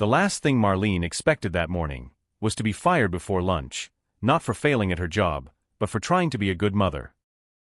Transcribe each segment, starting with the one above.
The last thing Marlene expected that morning was to be fired before lunch, not for failing at her job, but for trying to be a good mother.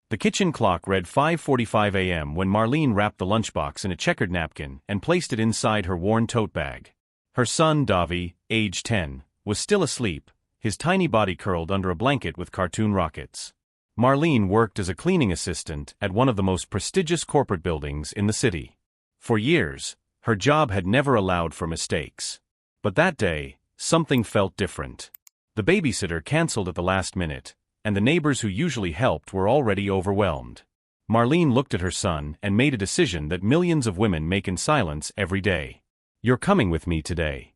The kitchen clock read 5:45 a.m. when Marlene wrapped the lunchbox in a checkered napkin and placed it inside her worn tote bag. Her son, Davi, age 10, was still asleep, his tiny body curled under a blanket with cartoon rockets. Marlene worked as a cleaning assistant at one of the most prestigious corporate buildings in the city. For years, her job had never allowed for mistakes. But that day, something felt different. The babysitter canceled at the last minute, and the neighbors who usually helped were already overwhelmed. Marlene looked at her son and made a decision that millions of women make in silence every day. "You're coming with me today."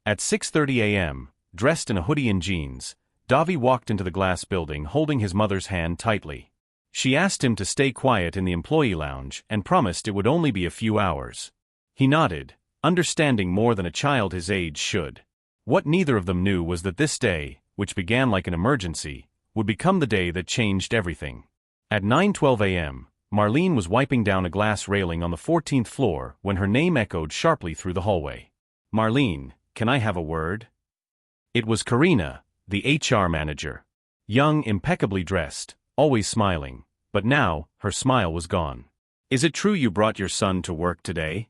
At 6:30 a.m., dressed in a hoodie and jeans, Davi walked into the glass building holding his mother's hand tightly. She asked him to stay quiet in the employee lounge and promised it would only be a few hours. He nodded, understanding more than a child his age should. What neither of them knew was that this day, which began like an emergency, would become the day that changed everything. At 9:12 a.m., Marlene was wiping down a glass railing on the 14th floor when her name echoed sharply through the hallway. "Marlene, can I have a word?" It was Karina, the HR manager. Young, impeccably dressed, always smiling, but now, her smile was gone. "Is it true you brought your son to work today?"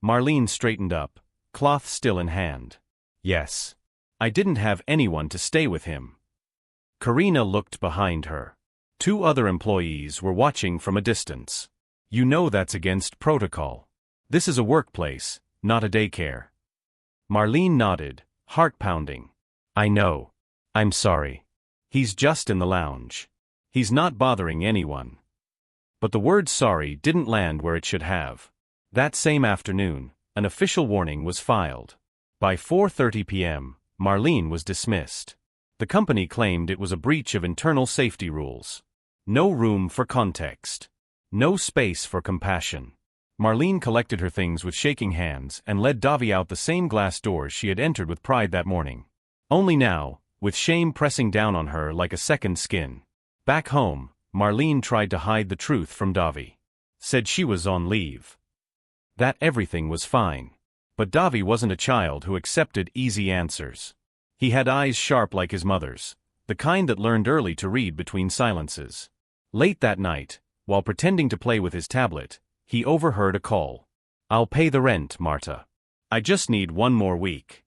Marlene straightened up, cloth still in hand. "Yes. I didn't have anyone to stay with him." Karina looked behind her. 2 other employees were watching from a distance. "You know that's against protocol. This is a workplace, not a daycare." Marlene nodded, heart pounding. "I know. I'm sorry. He's just in the lounge. He's not bothering anyone." But the word sorry didn't land where it should have. That same afternoon, an official warning was filed. By 4:30 p.m., Marlene was dismissed. The company claimed it was a breach of internal safety rules. No room for context. No space for compassion. Marlene collected her things with shaking hands and led Davi out the same glass doors she had entered with pride that morning. Only now, with shame pressing down on her like a second skin. Back home, Marlene tried to hide the truth from Davi. Said she was on leave. That everything was fine. But Davi wasn't a child who accepted easy answers. He had eyes sharp like his mother's, the kind that learned early to read between silences. Late that night, while pretending to play with his tablet, he overheard a call. "I'll pay the rent, Marta. I just need 1 more week."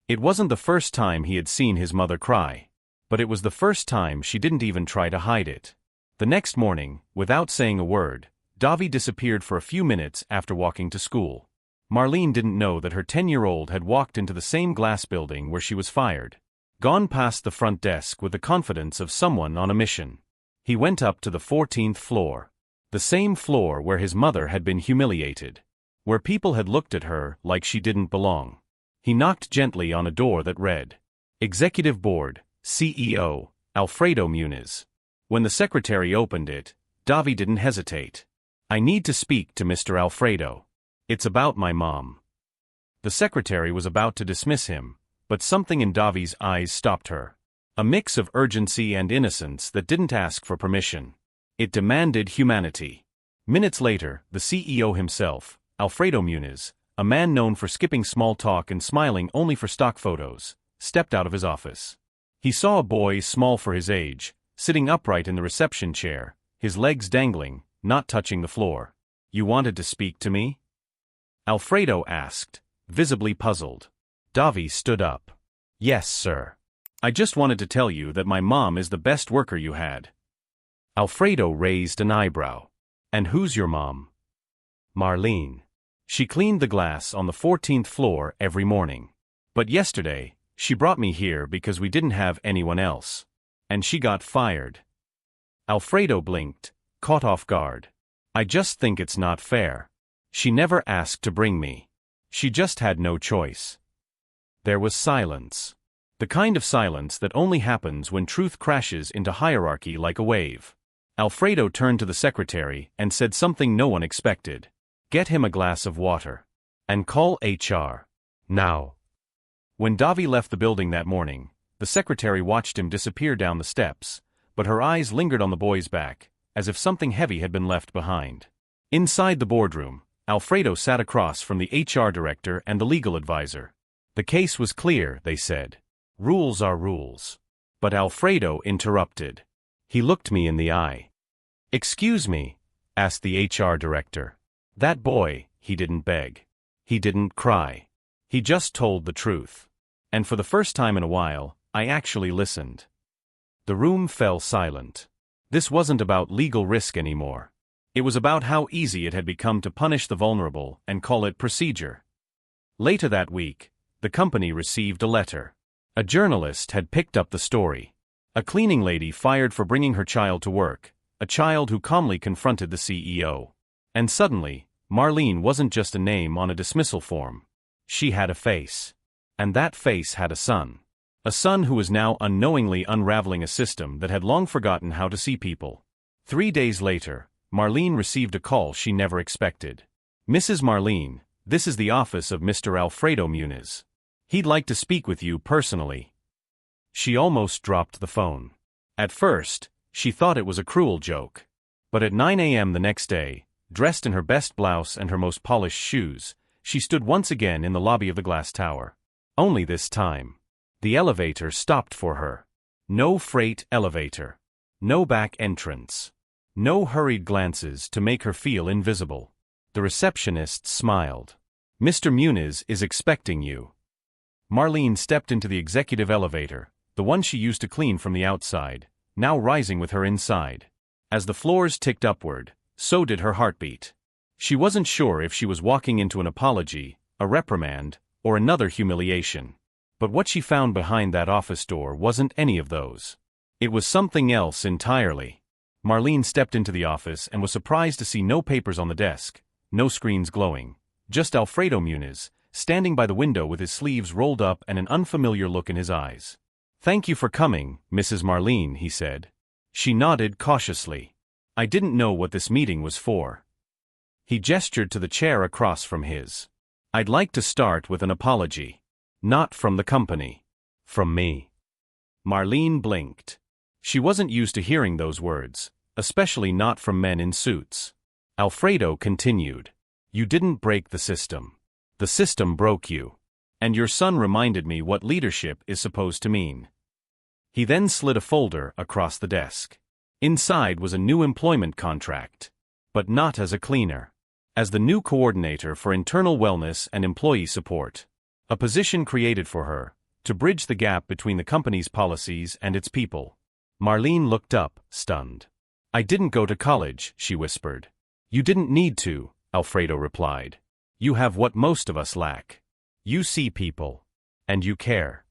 It wasn't the first time he had seen his mother cry, but it was the first time she didn't even try to hide it. The next morning, without saying a word, Davi disappeared for a few minutes after walking to school. Marlene didn't know that her 10-year-old had walked into the same glass building where she was fired. Gone past the front desk with the confidence of someone on a mission. He went up to the 14th floor. The same floor where his mother had been humiliated. Where people had looked at her like she didn't belong. He knocked gently on a door that read, "Executive Board, CEO, Alfredo Muniz." When the secretary opened it, Davi didn't hesitate. "I need to speak to Mr. Alfredo. It's about my mom." The secretary was about to dismiss him, but something in Davi's eyes stopped her. A mix of urgency and innocence that didn't ask for permission. It demanded humanity. Minutes later, the CEO himself, Alfredo Muniz, a man known for skipping small talk and smiling only for stock photos, stepped out of his office. He saw a boy small for his age, sitting upright in the reception chair, his legs dangling, not touching the floor. "You wanted to speak to me?" Alfredo asked, visibly puzzled. Davi stood up. "Yes, sir. I just wanted to tell you that my mom is the best worker you had." Alfredo raised an eyebrow. "And who's your mom?" "Marlene. She cleaned the glass on the 14th floor every morning. But yesterday, she brought me here because we didn't have anyone else. And she got fired." Alfredo blinked, caught off guard. "I just think it's not fair. She never asked to bring me. She just had no choice." There was silence. The kind of silence that only happens when truth crashes into hierarchy like a wave. Alfredo turned to the secretary and said something no one expected. "Get him a glass of water. And call HR. Now." When Davi left the building that morning, the secretary watched him disappear down the steps, but her eyes lingered on the boy's back, as if something heavy had been left behind. Inside the boardroom, Alfredo sat across from the HR director and the legal advisor. The case was clear, they said. Rules are rules. But Alfredo interrupted. He looked me in the eye. "Excuse me," asked the HR director. "That boy, he didn't beg. He didn't cry. He just told the truth." And for the first time in a while, I actually listened. The room fell silent. This wasn't about legal risk anymore. It was about how easy it had become to punish the vulnerable and call it procedure. Later that week, the company received a letter. A journalist had picked up the story. A cleaning lady fired for bringing her child to work, a child who calmly confronted the CEO. And suddenly, Marlene wasn't just a name on a dismissal form. She had a face. And that face had a son. A son who was now unknowingly unraveling a system that had long forgotten how to see people. 3 days later, Marlene received a call she never expected. "Mrs. Marlene, this is the office of Mr. Alfredo Muniz. He'd like to speak with you personally." She almost dropped the phone. At first, she thought it was a cruel joke. But at 9 a.m. the next day, dressed in her best blouse and her most polished shoes, she stood once again in the lobby of the glass tower. Only this time, the elevator stopped for her. No freight elevator. No back entrance. No hurried glances to make her feel invisible. The receptionist smiled. "Mr. Muniz is expecting you." Marlene stepped into the executive elevator, the one she used to clean from the outside, now rising with her inside. As the floors ticked upward, so did her heartbeat. She wasn't sure if she was walking into an apology, a reprimand, or another humiliation. But what she found behind that office door wasn't any of those. It was something else entirely. Marlene stepped into the office and was surprised to see no papers on the desk, no screens glowing, just Alfredo Muniz, standing by the window with his sleeves rolled up and an unfamiliar look in his eyes. "Thank you for coming, Mrs. Marlene," he said. She nodded cautiously. "I didn't know what this meeting was for." He gestured to the chair across from his. "I'd like to start with an apology. Not from the company. From me." Marlene blinked. She wasn't used to hearing those words, especially not from men in suits. Alfredo continued. "You didn't break the system. The system broke you. And your son reminded me what leadership is supposed to mean." He then slid a folder across the desk. Inside was a new employment contract. But not as a cleaner. As the new coordinator for internal wellness and employee support. A position created for her, to bridge the gap between the company's policies and its people. Marlene looked up, stunned. "I didn't go to college," she whispered. "You didn't need to," Alfredo replied. "You have what most of us lack. You see people. And you care."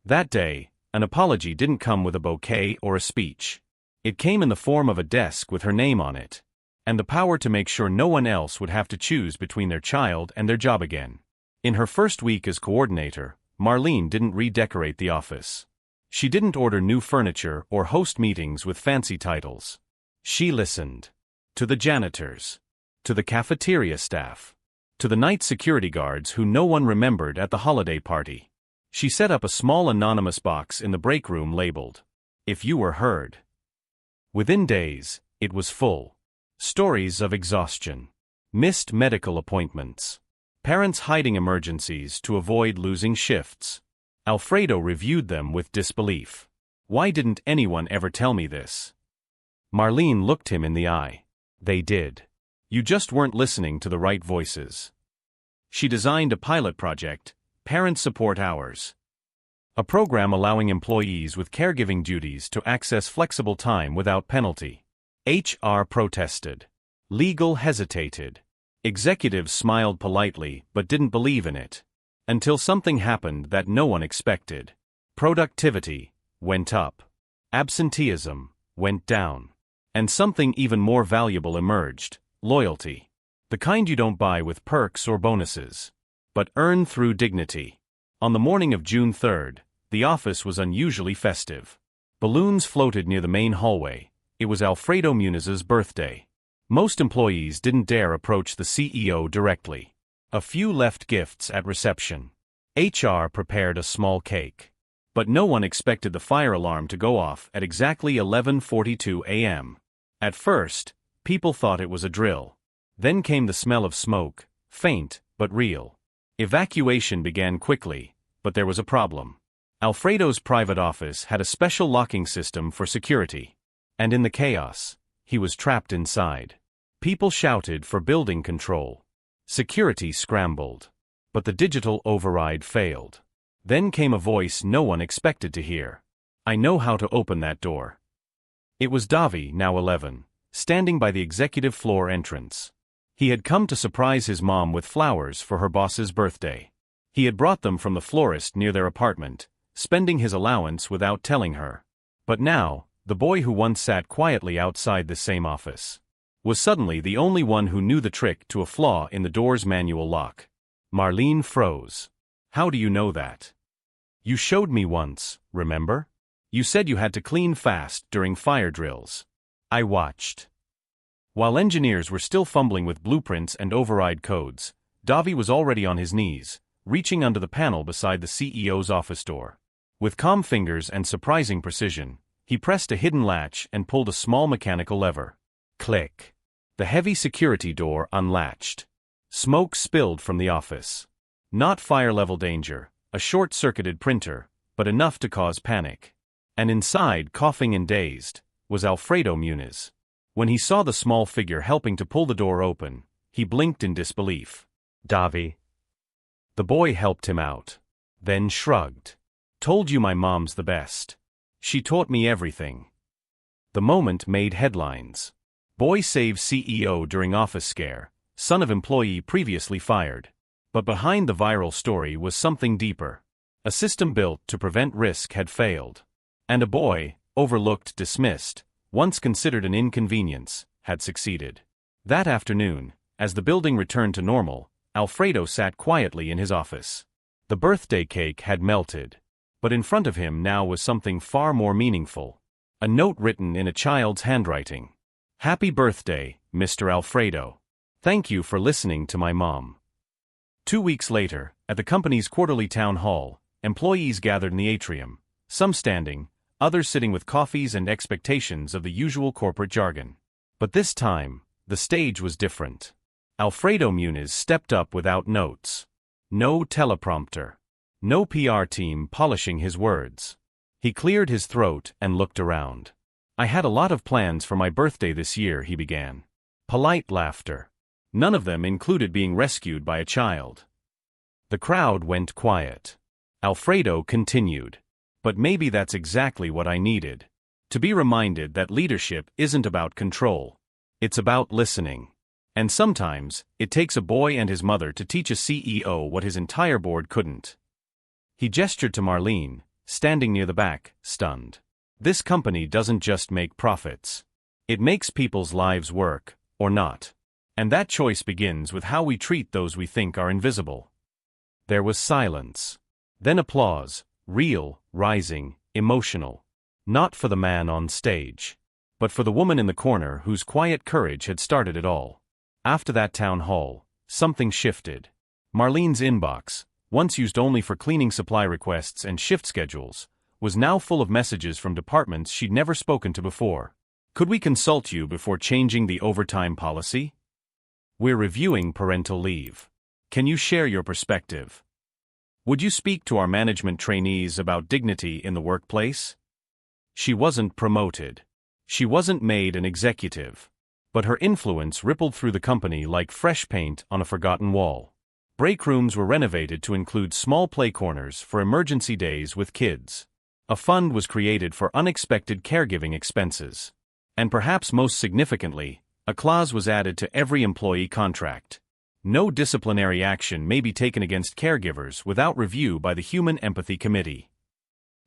That day, an apology didn't come with a bouquet or a speech. It came in the form of a desk with her name on it. And the power to make sure no one else would have to choose between their child and their job again. In her first week as coordinator, Marlene didn't redecorate the office. She didn't order new furniture or host meetings with fancy titles. She listened. To the janitors. To the cafeteria staff. To the night security guards who no one remembered at the holiday party. She set up a small anonymous box in the break room labeled, "If you were heard." Within days, it was full. Stories of exhaustion. Missed medical appointments. Parents hiding emergencies to avoid losing shifts. Alfredo reviewed them with disbelief. "Why didn't anyone ever tell me this?" Marlene looked him in the eye. "They did. You just weren't listening to the right voices." She designed a pilot project, Parent Support Hours. A program allowing employees with caregiving duties to access flexible time without penalty. HR protested. Legal hesitated. Executives smiled politely but didn't believe in it. Until something happened that no one expected. Productivity went up. Absenteeism went down. And something even more valuable emerged, loyalty. The kind you don't buy with perks or bonuses, but earn through dignity. On the morning of June 3rd, the office was unusually festive. Balloons floated near the main hallway. It was Alfredo Muniz's birthday. Most employees didn't dare approach the CEO directly. A few left gifts at reception. HR prepared a small cake. But no one expected the fire alarm to go off at exactly 11:42 a.m. At first, people thought it was a drill. Then came the smell of smoke, faint, but real. Evacuation began quickly, but there was a problem. Alfredo's private office had a special locking system for security. And in the chaos, he was trapped inside. People shouted for building control. Security scrambled. But the digital override failed. Then came a voice no one expected to hear. "I know how to open that door." It was Davi, now 11, standing by the executive floor entrance. He had come to surprise his mom with flowers for her boss's birthday. He had brought them from the florist near their apartment, spending his allowance without telling her. But now, the boy who once sat quietly outside the same office was suddenly the only one who knew the trick to a flaw in the door's manual lock. Marlene froze. "How do you know that?" "You showed me once, remember? You said you had to clean fast during fire drills." I watched. While engineers were still fumbling with blueprints and override codes, Davi was already on his knees, reaching under the panel beside the CEO's office door. With calm fingers and surprising precision, he pressed a hidden latch and pulled a small mechanical lever. Click. The heavy security door unlatched. Smoke spilled from the office. Not fire-level danger, a short-circuited printer, but enough to cause panic. And inside, coughing and dazed, was Alfredo Muniz. When he saw the small figure helping to pull the door open, he blinked in disbelief. "Davi." The boy helped him out. Then shrugged. "Told you my mom's the best. She taught me everything." The moment made headlines. Boy saves CEO during office scare, son of employee previously fired. But behind the viral story was something deeper. A system built to prevent risk had failed. And a boy, overlooked, dismissed, once considered an inconvenience, had succeeded. That afternoon, as the building returned to normal, Alfredo sat quietly in his office. The birthday cake had melted. But in front of him now was something far more meaningful. A note written in a child's handwriting. "Happy birthday, Mr. Alfredo. Thank you for listening to my mom." 2 weeks later, at the company's quarterly town hall, employees gathered in the atrium, some standing, others sitting with coffees and expectations of the usual corporate jargon. But this time, the stage was different. Alfredo Muniz stepped up without notes. No teleprompter. No PR team polishing his words. He cleared his throat and looked around. "I had a lot of plans for my birthday this year," he began. Polite laughter. None of them included being rescued by a child. The crowd went quiet. Alfredo continued. "But maybe that's exactly what I needed. To be reminded that leadership isn't about control. It's about listening. And sometimes, it takes a boy and his mother to teach a CEO what his entire board couldn't." He gestured to Marlene, standing near the back, stunned. "This company doesn't just make profits. It makes people's lives work, or not. And that choice begins with how we treat those we think are invisible." There was silence. Then applause, real, rising, emotional. Not for the man on stage, but for the woman in the corner whose quiet courage had started it all. After that town hall, something shifted. Marlene's inbox, once used only for cleaning supply requests and shift schedules, was now full of messages from departments she'd never spoken to before. "Could we consult you before changing the overtime policy? We're reviewing parental leave. Can you share your perspective? Would you speak to our management trainees about dignity in the workplace?" She wasn't promoted. She wasn't made an executive. But her influence rippled through the company like fresh paint on a forgotten wall. Break rooms were renovated to include small play corners for emergency days with kids. A fund was created for unexpected caregiving expenses. And perhaps most significantly, a clause was added to every employee contract. No disciplinary action may be taken against caregivers without review by the Human Empathy Committee.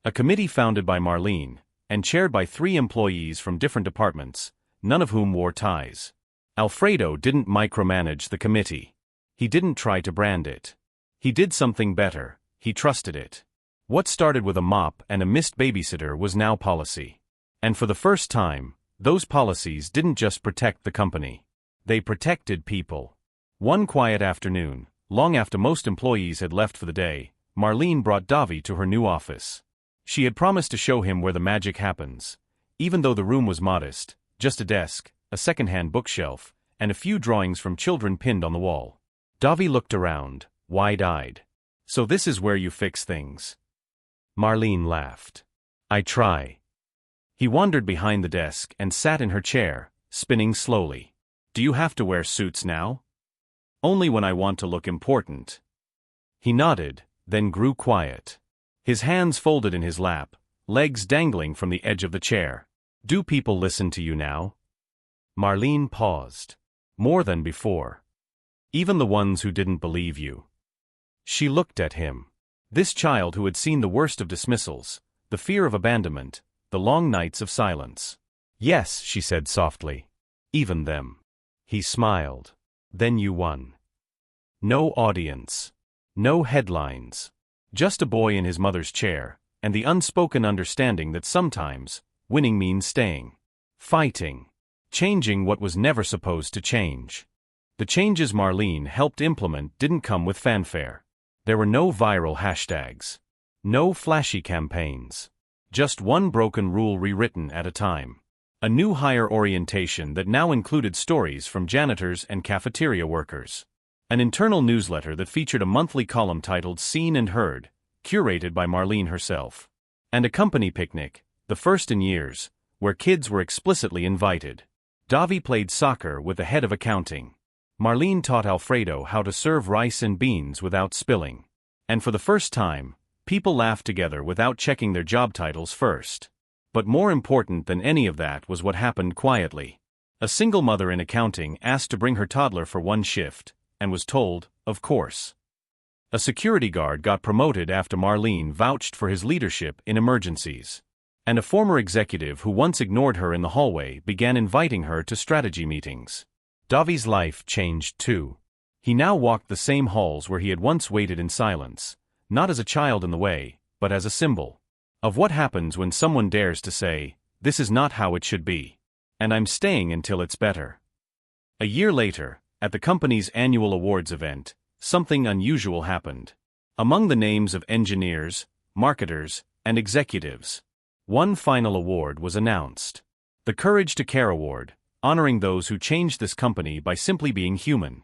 A committee founded by Marlene, and chaired by 3 employees from different departments, none of whom wore ties. Alfredo didn't micromanage the committee. He didn't try to brand it. He did something better, he trusted it. What started with a mop and a missed babysitter was now policy. And for the first time, those policies didn't just protect the company. They protected people. One quiet afternoon, long after most employees had left for the day, Marlene brought Davi to her new office. She had promised to show him where the magic happens. Even though the room was modest, just a desk, a second-hand bookshelf, and a few drawings from children pinned on the wall. Davi looked around, wide-eyed. "So this is where you fix things?" Marlene laughed. "I try." He wandered behind the desk and sat in her chair, spinning slowly. "Do you have to wear suits now?" "Only when I want to look important." He nodded, then grew quiet. His hands folded in his lap, legs dangling from the edge of the chair. "Do people listen to you now?" Marlene paused. "More than before. Even the ones who didn't believe you." She looked at him. This child who had seen the worst of dismissals, the fear of abandonment, the long nights of silence. "Yes," she said softly. "Even them." He smiled. "Then you won." No audience. No headlines. Just a boy in his mother's chair, and the unspoken understanding that sometimes, winning means staying. Fighting. Changing what was never supposed to change. The changes Marlene helped implement didn't come with fanfare. There were no viral hashtags. No flashy campaigns. Just one broken rule rewritten at a time. A new higher orientation that now included stories from janitors and cafeteria workers. An internal newsletter that featured a monthly column titled Seen and Heard, curated by Marlene herself. And a company picnic, the first in years, where kids were explicitly invited. Davi played soccer with the head of accounting. Marlene taught Alfredo how to serve rice and beans without spilling. And for the first time, people laughed together without checking their job titles first. But more important than any of that was what happened quietly. A single mother in accounting asked to bring her toddler for one shift, and was told, of course. A security guard got promoted after Marlene vouched for his leadership in emergencies. And a former executive who once ignored her in the hallway began inviting her to strategy meetings. Davi's life changed too. He now walked the same halls where he had once waited in silence, not as a child in the way, but as a symbol of what happens when someone dares to say, "This is not how it should be. And I'm staying until it's better." A year later, at the company's annual awards event, something unusual happened. Among the names of engineers, marketers, and executives, one final award was announced. The Courage to Care Award, honoring those who changed this company by simply being human.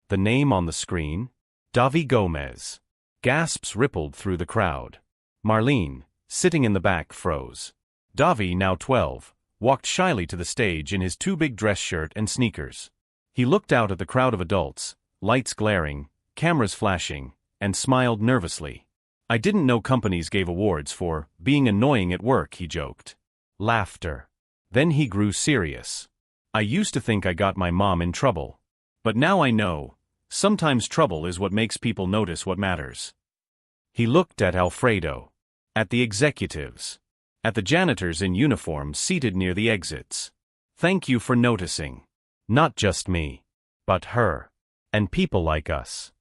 The name on the screen? Davi Gomez. Gasps rippled through the crowd. Marlene, sitting in the back, froze. Davi, now 12, walked shyly to the stage in his too-big dress shirt and sneakers. He looked out at the crowd of adults, lights glaring, cameras flashing, and smiled nervously. "I didn't know companies gave awards for being annoying at work," he joked. Laughter. Then he grew serious. "I used to think I got my mom in trouble. But now I know, sometimes trouble is what makes people notice what matters." He looked at Alfredo. At the executives. At the janitors in uniform seated near the exits. "Thank you for noticing. Not just me. But her. And people like us."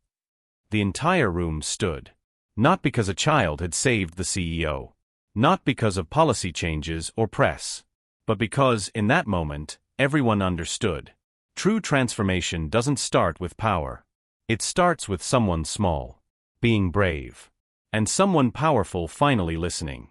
The entire room stood. Not because a child had saved the CEO. Not because of policy changes or press. But because, in that moment, everyone understood. True transformation doesn't start with power. It starts with someone small, being brave, and someone powerful finally listening.